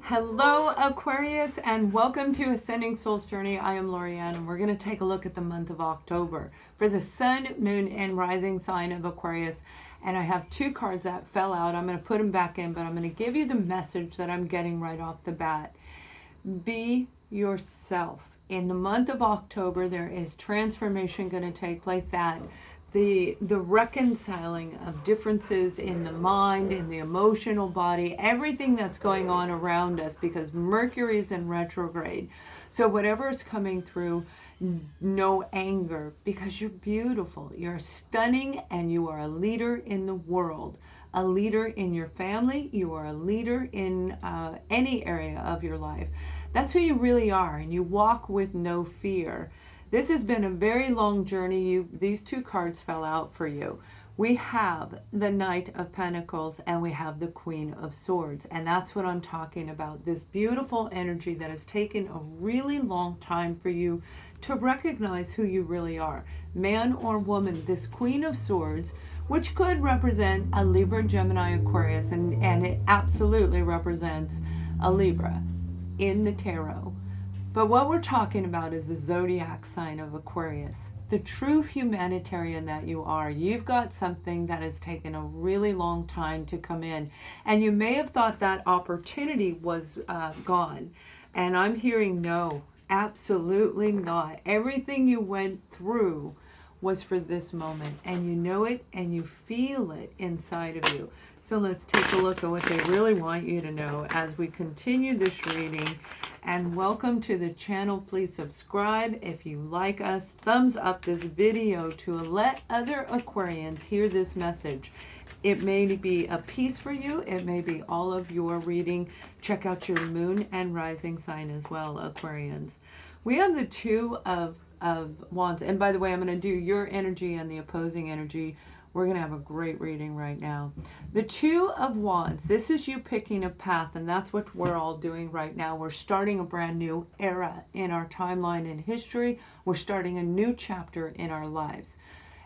Hello Aquarius, and welcome to Ascending Souls Journey. I am Lorianne, and we're going to take a look at the month of October for the Sun, Moon, and Rising sign of Aquarius. And I have two cards that fell out. I'm going to put them back in, but I'm going to give you the message that I'm getting right off the bat. Be yourself. In the month of October, there is transformation going to take place, that the reconciling of differences in the mind, in the emotional body, everything that's going on around us, because Mercury is in retrograde. So whatever is coming through, no anger, because you're beautiful, you're stunning, and you are a leader in the world. A leader in your family, you are a leader in any area of your life. That's who you really are, and you walk with no fear. This has been a very long journey. These two cards fell out for you. We have the Knight of Pentacles and we have the Queen of Swords, and that's what I'm talking about. This beautiful energy that has taken a really long time for you to recognize who you really are, man or woman. This Queen of Swords, which could represent a Libra, Gemini, Aquarius, and it absolutely represents a Libra in the tarot. But what we're talking about is the zodiac sign of Aquarius, the true humanitarian that you are. You've got something that has taken a really long time to come in, and you may have thought that opportunity was gone. And I'm hearing no, absolutely not. Everything you went through was for this moment, and you know it and you feel it inside of you. So let's take a look at what they really want you to know as we continue this reading. And welcome to the channel. Please subscribe if you like us. Thumbs up this video to let other Aquarians hear this message. It may be a piece for you. It may be all of your reading. Check out your moon and rising sign as well, Aquarians. We have the Two of Wands. And by the way, I'm going to do your energy and the opposing energy. We're going to have a great reading right now. The Two of Wands, this is you picking a path, and that's what we're all doing right now. We're starting a brand new era in our timeline in history. We're starting a new chapter in our lives.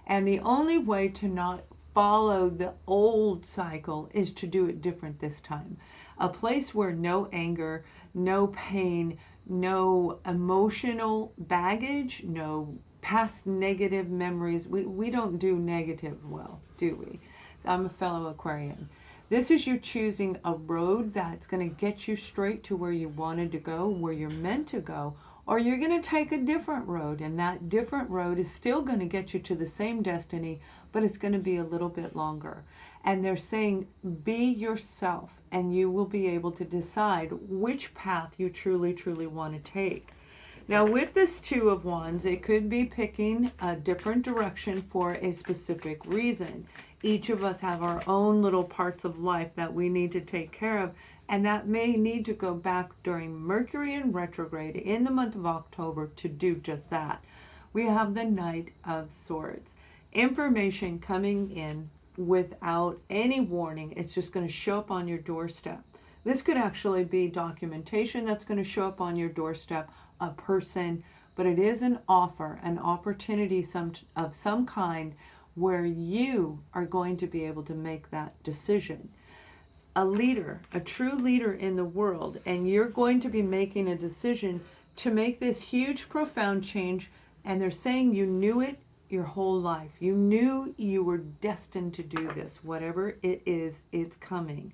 And the only way to not follow the old cycle is to do it different this time. A place where no anger, no pain, no emotional baggage, no past negative memories. We don't do negative well, do we? I'm a fellow Aquarian. This is you choosing a road that's going to get you straight to where you wanted to go, where you're meant to go, or you're going to take a different road, and that different road is still going to get you to the same destiny, but it's going to be a little bit longer. And they're saying, be yourself, and you will be able to decide which path you truly, truly want to take. Now with this Two of Wands, it could be picking a different direction for a specific reason. Each of us have our own little parts of life that we need to take care of, and that may need to go back during Mercury in retrograde in the month of October to do just that. We have the Knight of Swords. Information coming in without any warning. It's just going to show up on your doorstep. This could actually be documentation that's going to show up on your doorstep, a person, but it is an offer, an opportunity of some kind where you are going to be able to make that decision. A leader, a true leader in the world, and you're going to be making a decision to make this huge, profound change, and they're saying you knew it your whole life. You knew you were destined to do this. Whatever it is, it's coming.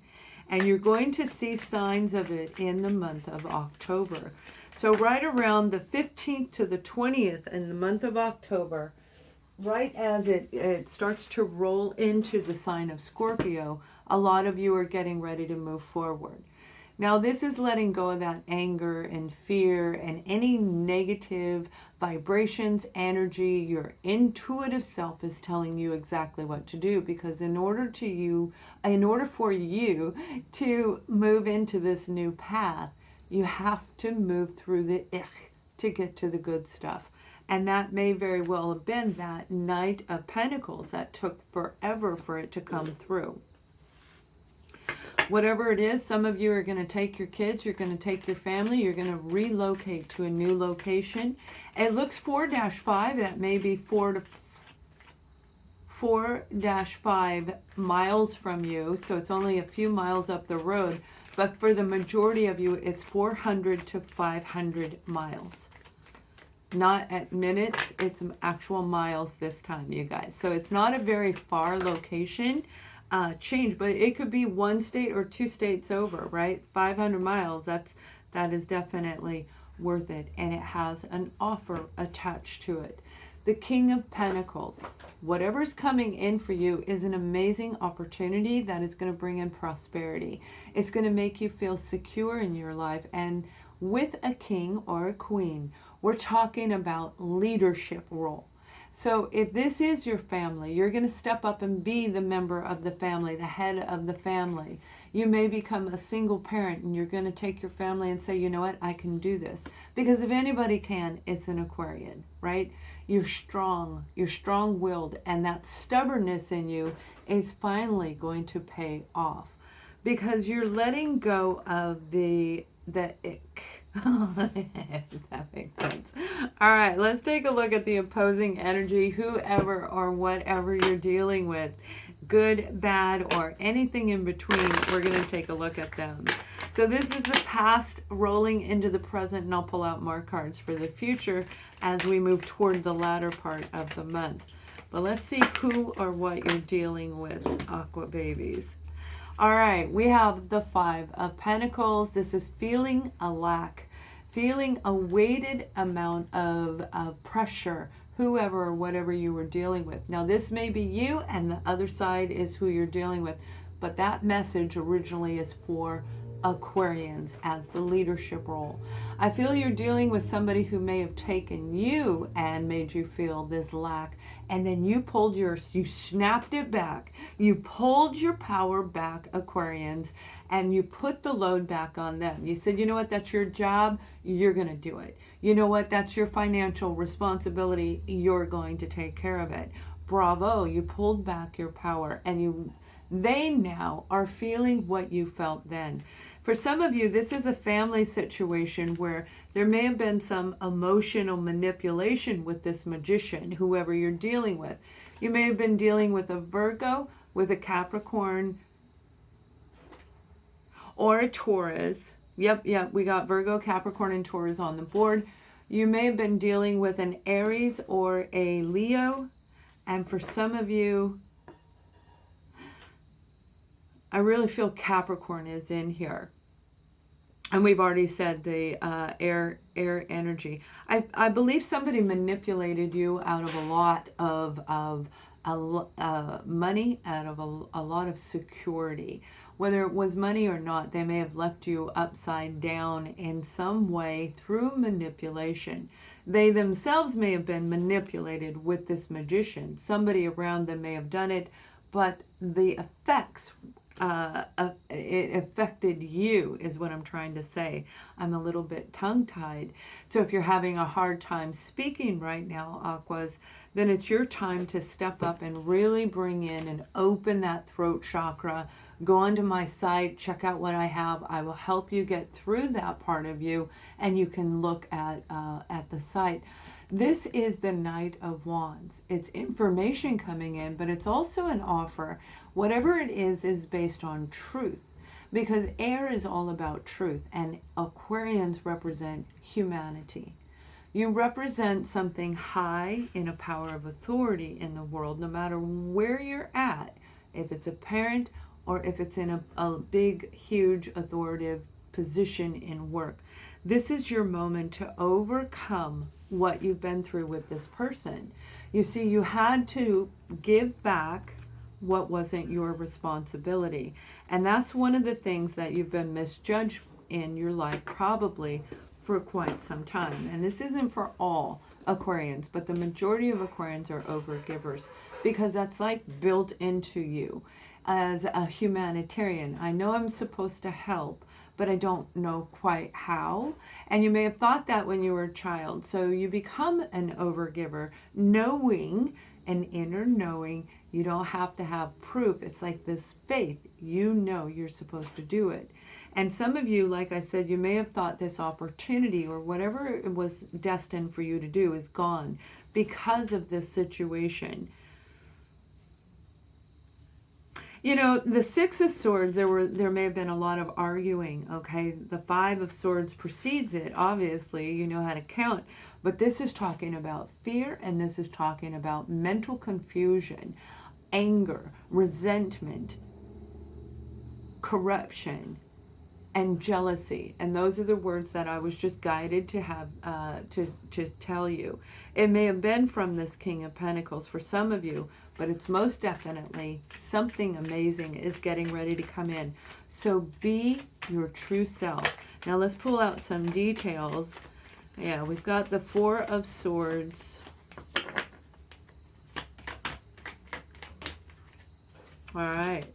And you're going to see signs of it in the month of October. So right around the 15th to the 20th in the month of October, right as it starts to roll into the sign of Scorpio, a lot of you are getting ready to move forward. Now this is letting go of that anger and fear and any negative vibrations, energy. Your intuitive self is telling you exactly what to do, because in order for you to move into this new path, you have to move through the ich to get to the good stuff. And that may very well have been that Knight of Pentacles that took forever for it to come through. Whatever it is, some of you are going to take your kids, you're going to take your family, you're going to relocate to a new location. It looks 4-5, that may be 4-5 miles from you, so it's only a few miles up the road. but for the majority of you, it's 400 to 500 miles. Not at minutes, it's actual miles this time, you guys. So it's not a very far location change, but it could be one state or two states over, right? 500 miles, that is definitely worth it, and it has an offer attached to it. The King of Pentacles, whatever's coming in for you is an amazing opportunity that is going to bring in prosperity. It's going to make you feel secure in your life. And with a king or a queen, we're talking about leadership role. So if this is your family, you're going to step up and be the member of the family, the head of the family. You may become a single parent and you're going to take your family and say, you know what, I can do this. Because if anybody can, it's an Aquarian, right? You're strong-willed, and that stubbornness in you is finally going to pay off. Because you're letting go of the ick. If that makes sense. All right, let's take a look at the opposing energy, whoever or whatever you're dealing with, good, bad, or anything in between. We're going to take a look at them. So this is the past rolling into the present, and I'll pull out more cards for the future as we move toward the latter part of the month. But let's see who or what you're dealing with, Aqua babies. All right, we have the Five of Pentacles. This is feeling a lack, feeling a weighted amount of pressure, whoever or whatever you were dealing with. Now, this may be you, and the other side is who you're dealing with, but that message originally is for Aquarians as the leadership role. I feel you're dealing with somebody who may have taken you and made you feel this lack, and then you snapped it back. You pulled your power back, Aquarians, and you put the load back on them. You said, you know what, that's your job, you're going to do it. You know what, that's your financial responsibility, you're going to take care of it. Bravo, you pulled back your power, and they now are feeling what you felt then. For some of you, this is a family situation where there may have been some emotional manipulation with this magician, whoever you're dealing with. You may have been dealing with a Virgo, with a Capricorn, or a Taurus. Yep, we got Virgo, Capricorn, and Taurus on the board. You may have been dealing with an Aries or a Leo. And for some of you, I really feel Capricorn is in here. And we've already said the air energy. I believe somebody manipulated you out of a lot of money, out of a lot of security. Whether it was money or not, they may have left you upside down in some way through manipulation. They themselves may have been manipulated with this magician. Somebody around them may have done it, but the effects it affected you is what I'm trying to say. I'm a little bit tongue-tied. So if you're having a hard time speaking right now, Aquas, then it's your time to step up and really bring in and open that throat chakra. Go onto my site, check out what I have. I will help you get through that part of you, and you can look at the site. This is the Knight of Wands. It's information coming in, but it's also an offer. Whatever it is based on truth, because air is all about truth, and Aquarians represent humanity. You represent something high in a power of authority in the world, no matter where you're at, if it's a parent or if it's in a big, huge, authoritative position in work. This is your moment to overcome what you've been through with this person. You see, you had to give back what wasn't your responsibility. And that's one of the things that you've been misjudged in your life probably for quite some time. And this isn't for all Aquarians, but the majority of Aquarians are overgivers, because that's like built into you as a humanitarian. I know I'm supposed to help, but I don't know quite how. And you may have thought that when you were a child. So you become an overgiver, knowing, an inner knowing. You don't have to have proof. It's like this faith. You know you're supposed to do it. And some of you, like I said, you may have thought this opportunity or whatever it was destined for you to do is gone because of this situation. You know, the Six of Swords, there may have been a lot of arguing, okay? The Five of Swords precedes it, obviously, you know how to count. But this is talking about fear, and this is talking about mental confusion, anger, resentment, corruption, and jealousy. And those are the words that I was just guided to have to tell you. It may have been from this King of Pentacles for some of you, but it's most definitely something amazing is getting ready to come in. So be your true self. Now let's pull out some details. Yeah, we've got the Four of Swords. All right.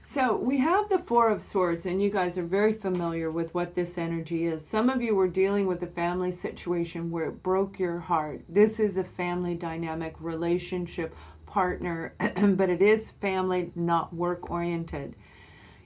So we have the Four of Swords, and you guys are very familiar with what this energy is. Some of you were dealing with a family situation where it broke your heart. This is a family dynamic relationship partner, but it is family, not work-oriented.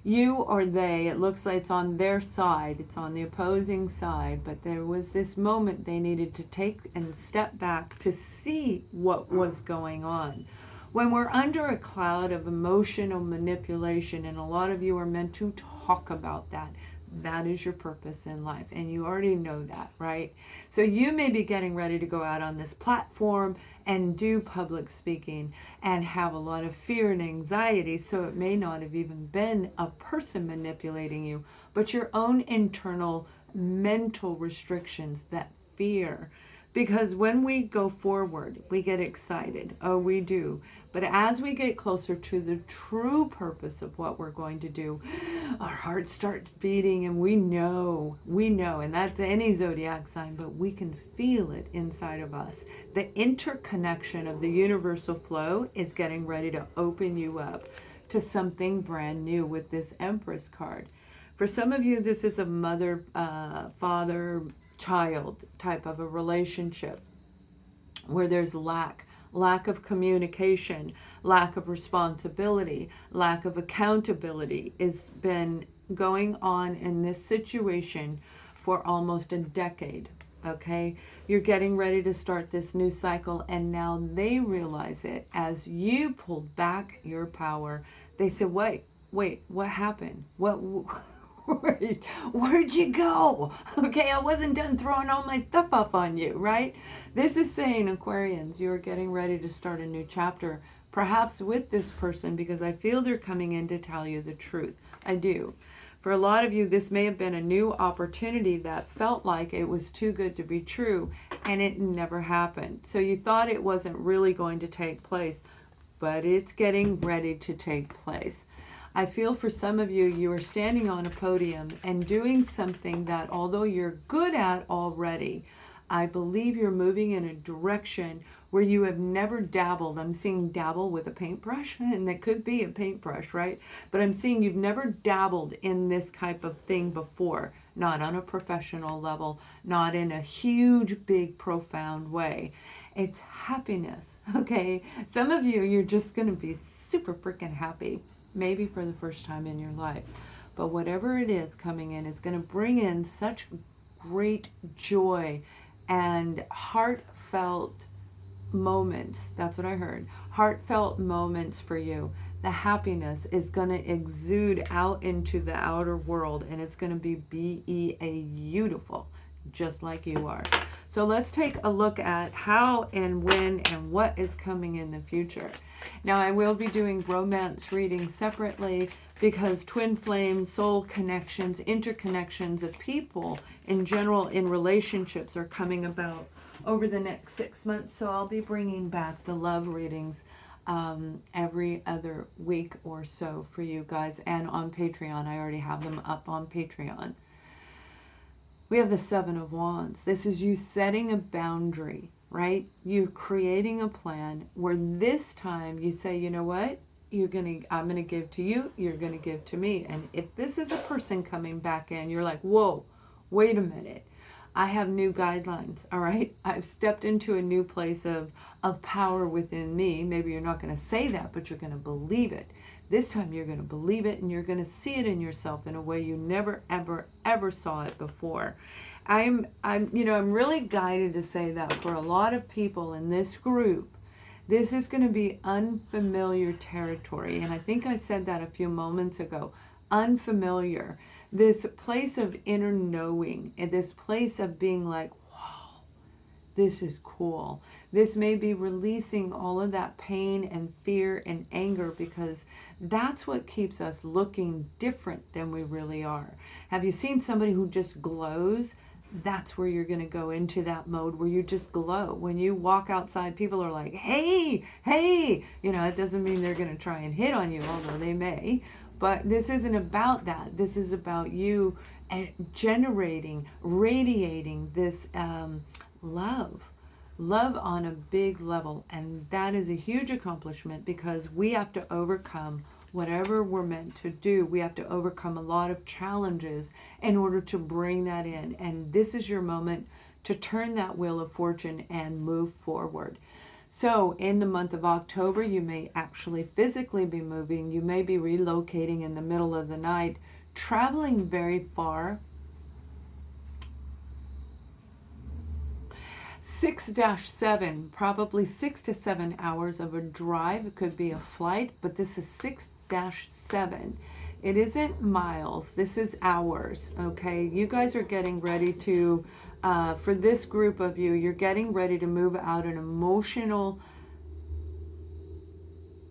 You or they, it looks like it's on their side, it's on the opposing side, but there was this moment they needed to take and step back to see what was going on. When we're under a cloud of emotional manipulation, and a lot of you are meant to talk about that, that is your purpose in life. And you already know that, right? So you may be getting ready to go out on this platform and do public speaking and have a lot of fear and anxiety. So it may not have even been a person manipulating you, but your own internal mental restrictions, that fear. Because when we go forward, we get excited. Oh, we do. But as we get closer to the true purpose of what we're going to do, our heart starts beating, and we know, and that's any zodiac sign, but we can feel it inside of us. The interconnection of the universal flow is getting ready to open you up to something brand new with this Empress card. For some of you, this is a mother, father, child type of a relationship where there's lack of communication, lack of responsibility, lack of accountability has been going on in this situation for almost a decade. Okay, you're getting ready to start this new cycle, and now they realize it as you pulled back your power. They said, wait, what happened? Wait, where'd you go? Okay, I wasn't done throwing all my stuff up on you, right? This is saying, Aquarians, you're getting ready to start a new chapter, perhaps with this person, because I feel they're coming in to tell you the truth. I do. For a lot of you, this may have been a new opportunity that felt like it was too good to be true, and it never happened. So you thought it wasn't really going to take place, but it's getting ready to take place. I feel for some of you, you are standing on a podium and doing something that, although you're good at already, I believe you're moving in a direction where you have never dabbled. I'm seeing dabble with a paintbrush, and that could be a paintbrush, right? But I'm seeing you've never dabbled in this type of thing before, not on a professional level, not in a huge, big, profound way. It's happiness, okay? Some of you, you're just going to be super freaking happy. Maybe for the first time in your life. But whatever it is coming in, it's going to bring in such great joy and heartfelt moments. That's what I heard. Heartfelt moments for you. The happiness is going to exude out into the outer world, and it's going to be beautiful, just like you are. So let's take a look at how and when and what is coming in the future. Now, I will be doing romance readings separately because twin flame, soul connections, interconnections of people in general in relationships are coming about over the next 6 months. So I'll be bringing back the love readings every other week or so for you guys, and on Patreon. I already have them up on Patreon. We have the Seven of Wands. This is you setting a boundary, right? You're creating a plan where this time you say, you know what? I'm gonna give to you, you're gonna give to me. And if this is a person coming back in, you're like, whoa, wait a minute. I have new guidelines, all right? I've stepped into a new place of power within me. Maybe you're not going to say that, but you're going to believe it. This time you're going to believe it, and you're going to see it in yourself in a way you never, ever, ever saw it before. I'm really guided to say that for a lot of people in this group, This is going to be unfamiliar territory. And I think I said that a few moments ago. Unfamiliar. This place of inner knowing, and this place of being like, wow, this is cool. This may be releasing all of that pain and fear and anger, because that's what keeps us looking different than we really are. Have you seen somebody who just glows? That's where you're going to go into that mode where you just glow. When you walk outside, people are like, hey, hey. You know, it doesn't mean they're going to try and hit on you, although they may. But this isn't about that. This is about you generating, radiating this love on a big level. And that is a huge accomplishment, because we have to overcome whatever we're meant to do. We have to overcome a lot of challenges in order to bring that in. And this is your moment to turn that wheel of fortune and move forward. So in the month of October, you may actually physically be moving. You may be relocating in the middle of the night, traveling very far. 6-7, probably 6 to 7 hours of a drive. It could be a flight, but this is 6-7. It isn't miles, this is hours, okay? You guys are getting ready to, for this group of you, you're getting ready to move out an emotional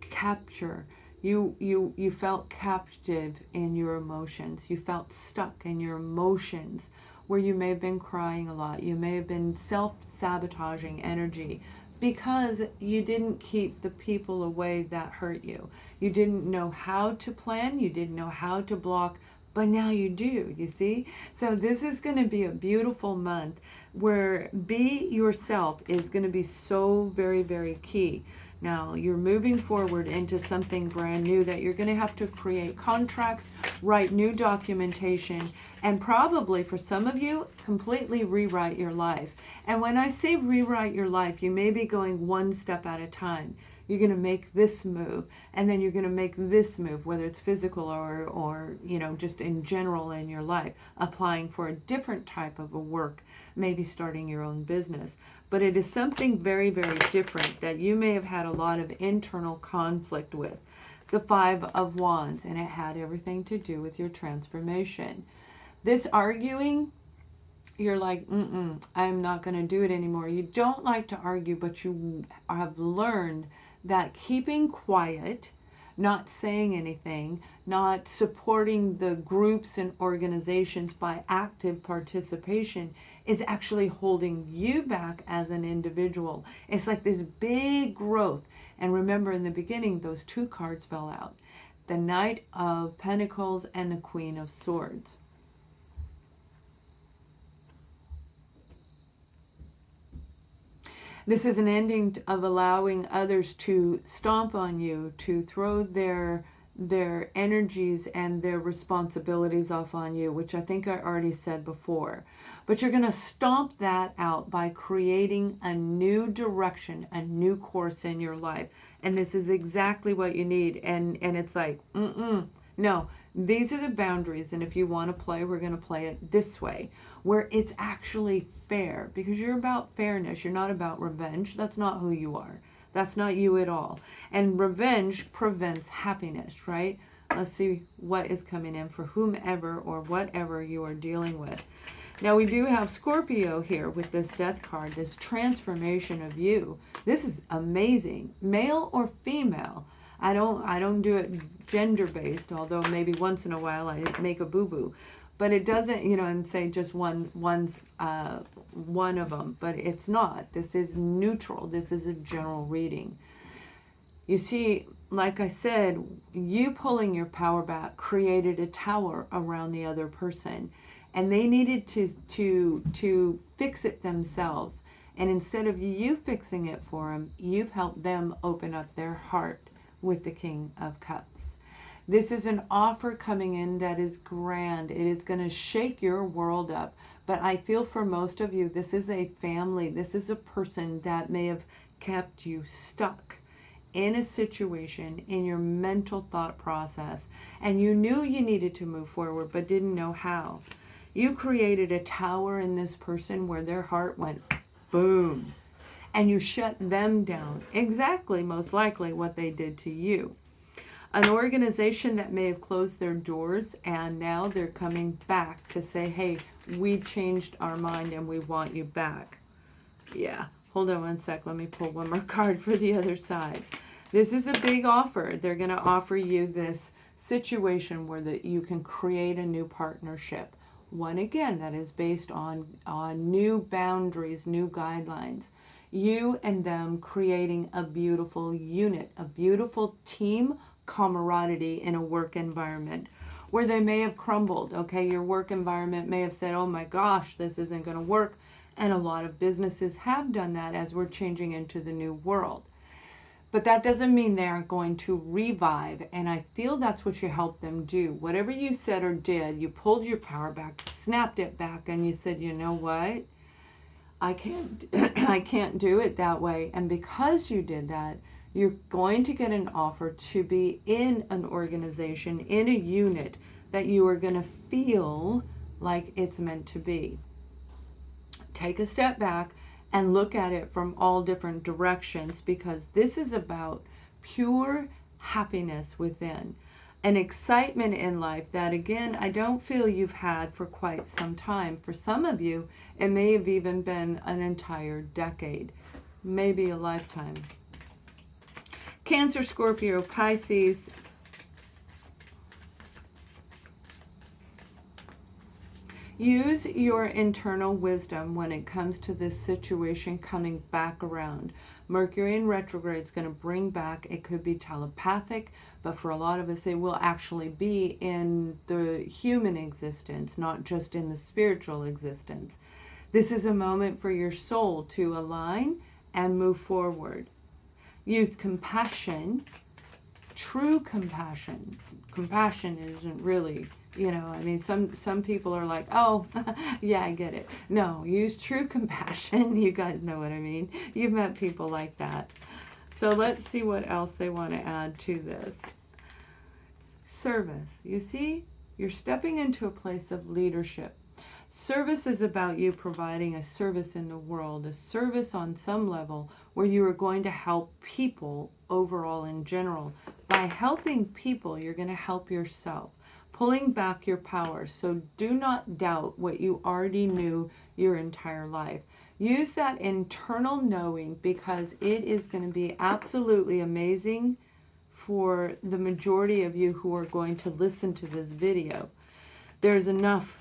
capture. You felt captive in your emotions. You felt stuck in your emotions, where you may have been crying a lot. You may have been self-sabotaging energy because you didn't keep the people away that hurt you. You didn't know how to plan. You didn't know how to block, but now you do, you see? So this is going to be a beautiful month where be yourself is going to be so very, very key. Now, you're moving forward into something brand new that you're going to have to create contracts, write new documentation, and probably for some of you, completely rewrite your life. And when I say rewrite your life, you may be going one step at a time. You're going to make this move, and then you're going to make this move, whether it's physical or you know, just in general in your life, applying for a different type of a work, maybe starting your own business. But it is something very, very different that you may have had a lot of internal conflict with. The 5 of Wands, and it had everything to do with your transformation. This arguing, you're like, I'm not going to do it anymore. You don't like to argue, but you have learned that keeping quiet, not saying anything, not supporting the groups and organizations by active participation is actually holding you back as an individual. It's like this big growth. And remember, in the beginning, those 2 cards fell out. The Knight of Pentacles and the Queen of Swords. This is an ending of allowing others to stomp on you, to throw their energies and their responsibilities off on you, which I think I already said before. But you're going to stomp that out by creating a new direction, a new course in your life. And this is exactly what you need. And it's like, no, these are the boundaries. And if you want to play, we're going to play it this way, where it's actually fair, because you're about fairness. You're not about revenge. That's not who you are. That's not you at all. And revenge prevents happiness, right? Let's see what is coming in for whomever or whatever you are dealing with. Now we do have Scorpio here with this Death card, this transformation of you. This is amazing. Male or female. I don't do it gender based, although maybe once in a while I make a boo-boo. But it doesn't, you know, and say just one of them, but it's not. This is neutral. This is a general reading. You see, like I said, you pulling your power back created a tower around the other person, and they needed to fix it themselves. And instead of you fixing it for them, you've helped them open up their heart with the King of Cups. This is an offer coming in that is grand. It is going to shake your world up. But I feel for most of you, this is a family. This is a person that may have kept you stuck in a situation in your mental thought process. And you knew you needed to move forward, but didn't know how. You created a tower in this person where their heart went boom. and you shut them down. Exactly, most likely, what they did to you. An organization that may have closed their doors and now they're coming back to say, hey, we changed our mind and we want you back. Yeah, hold on one sec. Let me pull one more card for the other side. This is a big offer. They're going to offer you this situation where you can create a new partnership. One, again, that is based on new boundaries, new guidelines. You and them creating a beautiful unit, a beautiful team camaraderie in a work environment where they may have crumbled. Okay, your work environment may have said, oh my gosh, this isn't going to work. And a lot of businesses have done that as we're changing into the new world. But that doesn't mean they aren't going to revive. And I feel that's what you help them do. Whatever you said or did, you pulled your power back, snapped it back, and you said, you know what? I can't do it that way. And because you did that, you're going to get an offer to be in an organization, in a unit that you are going to feel like it's meant to be. Take a step back and look at it from all different directions, because this is about pure happiness within, an excitement in life that, again, I don't feel you've had for quite some time. For some of you, it may have even been an entire decade, maybe a lifetime. Cancer, Scorpio, Pisces. Use your internal wisdom when it comes to this situation coming back around. Mercury in retrograde is going to bring back, it could be telepathic, but for a lot of us it will actually be in the human existence, not just in the spiritual existence. This is a moment for your soul to align and move forward. Use compassion, true compassion. Compassion isn't really, I mean, some people are like, oh, yeah, I get it. No, use true compassion. You guys know what I mean. You've met people like that. So let's see what else they want to add to this. Service. You see, you're stepping into a place of leadership. Service is about you providing a service in the world, a service on some level where you are going to help people overall in general. By helping people, you're going to help yourself, pulling back your power. So do not doubt what you already knew your entire life. Use that internal knowing, because it is going to be absolutely amazing for the majority of you who are going to listen to this video. There's enough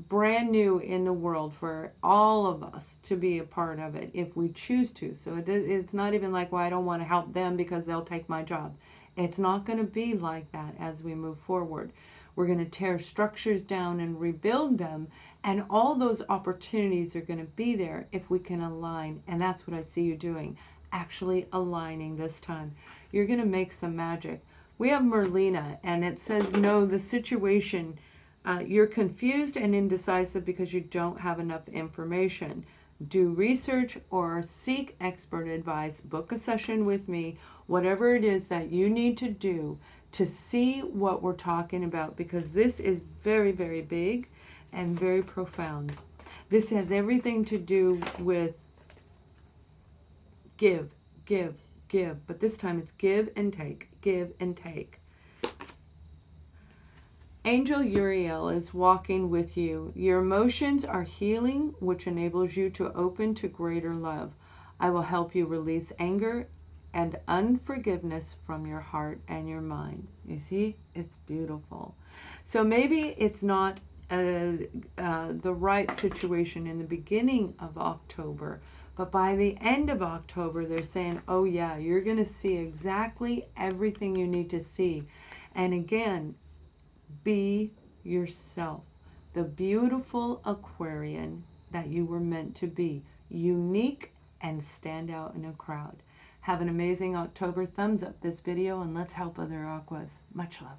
brand new in the world for all of us to be a part of it if we choose to. So it's not even like, well, I don't want to help them because they'll take my job. It's not going to be like that as we move forward. We're going to tear structures down and rebuild them, and all those opportunities are going to be there if we can align. And that's what I see you doing, actually aligning this time. You're going to make some magic. We have Merlina, and it says, no, the situation, you're confused and indecisive because you don't have enough information. Do research or seek expert advice. Book a session with me, whatever it is that you need to do to see what we're talking about, because this is very, very big and very profound. This has everything to do with give, but this time it's give and take, give and take. Angel Uriel is walking with you. Your emotions are healing, which enables you to open to greater love. I will help you release anger and unforgiveness from your heart and your mind. You see, it's beautiful. So maybe it's not the right situation in the beginning of October, but by the end of October, they're saying, oh yeah, you're going to see exactly everything you need to see. And again, be yourself, the beautiful Aquarian that you were meant to be, unique and stand out in a crowd. Have an amazing October. Thumbs up this video and let's help other Aquas. Much love.